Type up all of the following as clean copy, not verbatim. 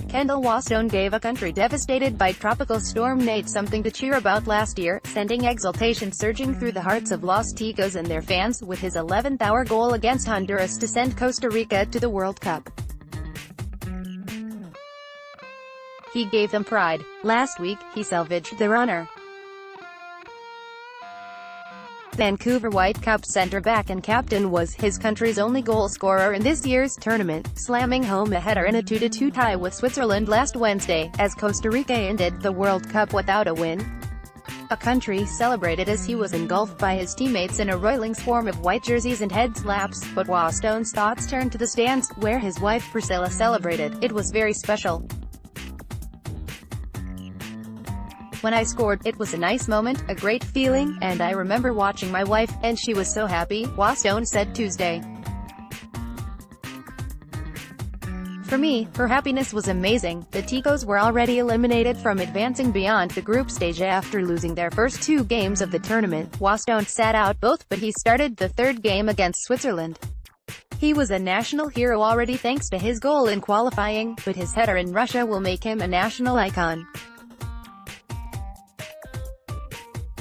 Kendall Waston gave a country devastated by Tropical Storm Nate something to cheer about last year, sending exultation surging through the hearts of Los Ticos and their fans, with his 11th-hour goal against Honduras to send Costa Rica to the World Cup. He gave them pride. Last week, he salvaged their honor. Vancouver Whitecaps centre-back and captain was his country's only goal scorer in this year's tournament, slamming home a header in a 2-2 tie with Switzerland last Wednesday, as Costa Rica ended the World Cup without a win. A country celebrated as he was engulfed by his teammates in a roiling swarm of white jerseys and head slaps, but Waston's thoughts turned to the stands, where his wife Priscilla celebrated. "It was very special. When I scored, it was a nice moment, a great feeling, and I remember watching my wife, and she was so happy," Waston said Tuesday. "For me, her happiness was amazing." The Ticos were already eliminated from advancing beyond the group stage after losing their first 2 games of the tournament. Waston sat out both, but he started the 3rd game against Switzerland. He was a national hero already thanks to his goal in qualifying, but his header in Russia will make him a national icon.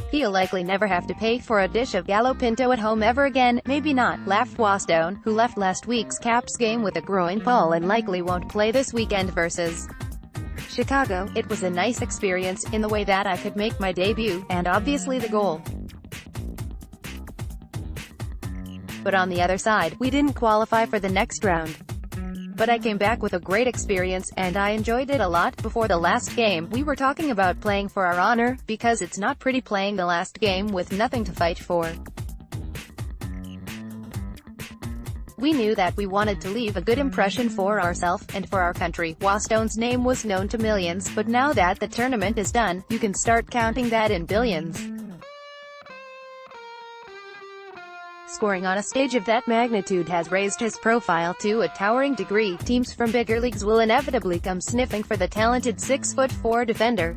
"He'll likely never have to pay for a dish of gallo pinto at home ever again, maybe not," laughed Waston, who left last week's Caps game with a groin pull and likely won't play this weekend versus Chicago. "It was a nice experience, in the way that I could make my debut, and obviously the goal. But on the other side, we didn't qualify for the next round. But I came back with a great experience, and I enjoyed it a lot." Before the last game, we were talking about playing for our honor, because it's not pretty playing the last game with nothing to fight for. We knew that we wanted to leave a good impression for ourselves, and for our country. Waston's name was known to millions, but now that the tournament is done, you can start counting that in billions. Scoring on a stage of that magnitude has raised his profile to a towering degree. Teams from bigger leagues will inevitably come sniffing for the talented 6'4" defender.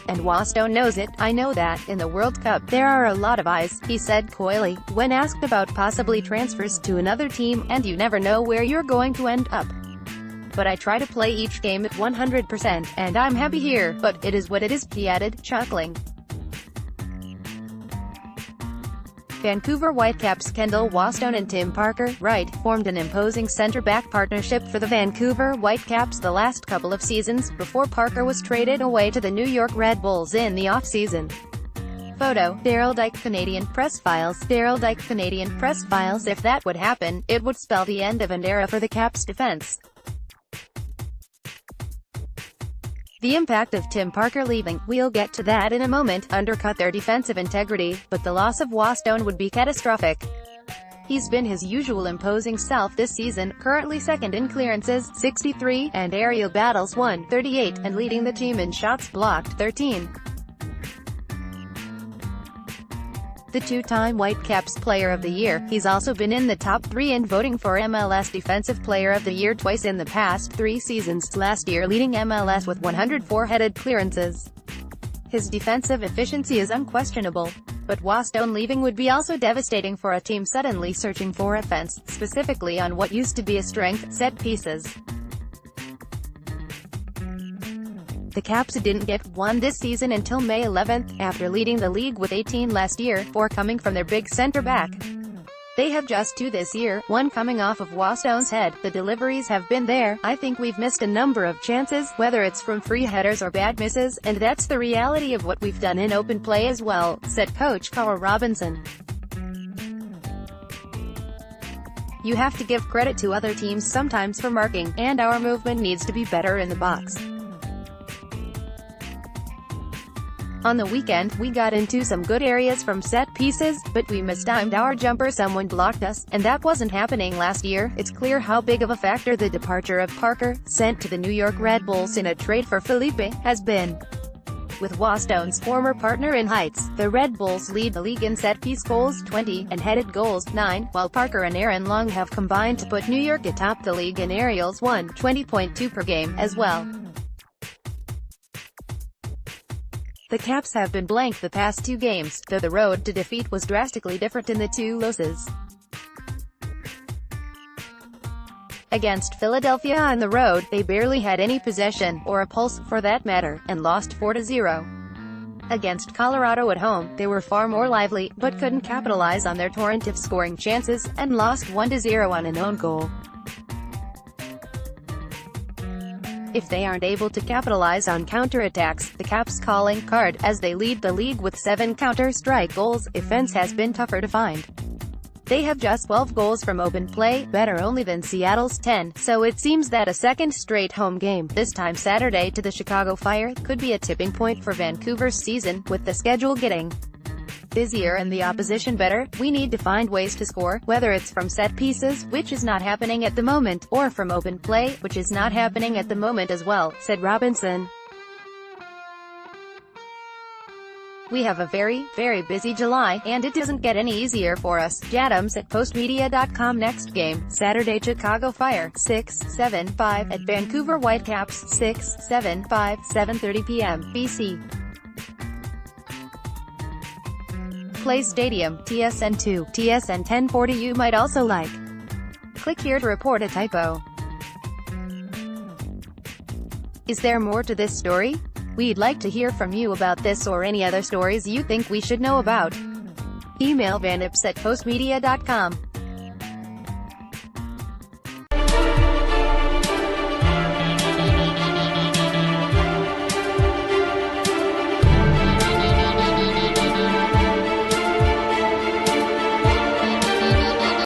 And Waston knows it. "I know that, in the World Cup, there are a lot of eyes," he said coyly, when asked about possibly transfers to another team, "and you never know where you're going to end up. But I try to play each game at 100%, and I'm happy here, but it is what it is," he added, chuckling. Vancouver Whitecaps Kendall Waston and Tim Parker-Wright formed an imposing centre-back partnership for the Vancouver Whitecaps the last couple of seasons, before Parker was traded away to the New York Red Bulls in the off-season. Photo: Daryl Dike. Canadian Press Files. Daryl Dike. Canadian Press Files. If that would happen, it would spell the end of an era for the Caps' defense. The impact of Tim Parker leaving, we'll get to that in a moment, undercut their defensive integrity, but the loss of Waston would be catastrophic. He's been his usual imposing self this season, currently second in clearances, 63, and aerial battles 138, and leading the team in shots blocked, 13. The 2-time Whitecaps Player of the Year, he's also been in the top 3 in voting for MLS Defensive Player of the Year twice in the past 3 seasons, last year leading MLS with 104 headed clearances. His defensive efficiency is unquestionable. But Waston leaving would be also devastating for a team suddenly searching for offense, specifically on what used to be a strength, set pieces. The Caps didn't get one this season until May 11, after leading the league with 18 last year, 4 coming from their big centre-back. They have just 2 this year, 1 coming off of Waston's head. "The deliveries have been there. I think we've missed a number of chances, whether it's from free headers or bad misses, and that's the reality of what we've done in open play as well," said coach Carl Robinson. "You have to give credit to other teams sometimes for marking, and our movement needs to be better in the box. On the weekend, we got into some good areas from set pieces, but we mistimed our jumper, someone blocked us, and that wasn't happening last year." It's clear how big of a factor the departure of Parker, sent to the New York Red Bulls in a trade for Felipe, has been. With Waston's former partner in heights, the Red Bulls lead the league in set-piece goals 20, and headed goals 9, while Parker and Aaron Long have combined to put New York atop the league in aerials 120.2 per game, as well. The Caps have been blank the past 2 games, though the road to defeat was drastically different in the 2 losses. Against Philadelphia on the road, they barely had any possession, or a pulse, for that matter, and lost 4-0. Against Colorado at home, they were far more lively, but couldn't capitalize on their torrent of scoring chances, and lost 1-0 on an own goal. If they aren't able to capitalize on counterattacks, the Caps' calling card, as they lead the league with 7 counter-strike goals, offense has been tougher to find. They have just 12 goals from open play, better only than Seattle's 10, so it seems that a second straight home game, this time Saturday to the Chicago Fire, could be a tipping point for Vancouver's season. With the schedule getting busier and the opposition better, we need to find ways to score, whether it's from set pieces, which is not happening at the moment, or from open play, which is not happening at the moment as well, said Robinson. We have a very, very busy July, and it doesn't get any easier for us. Jadams at postmedia.com. Next game, Saturday Chicago Fire, 6-7-5, at Vancouver Whitecaps, 6-7-5, 7:30 p.m. BC. Play Stadium, TSN2, TSN 1040. You might also like. Click here to report a typo. Is there more to this story? We'd like to hear from you about this or any other stories you think we should know about. Email vanips@postmedia.com.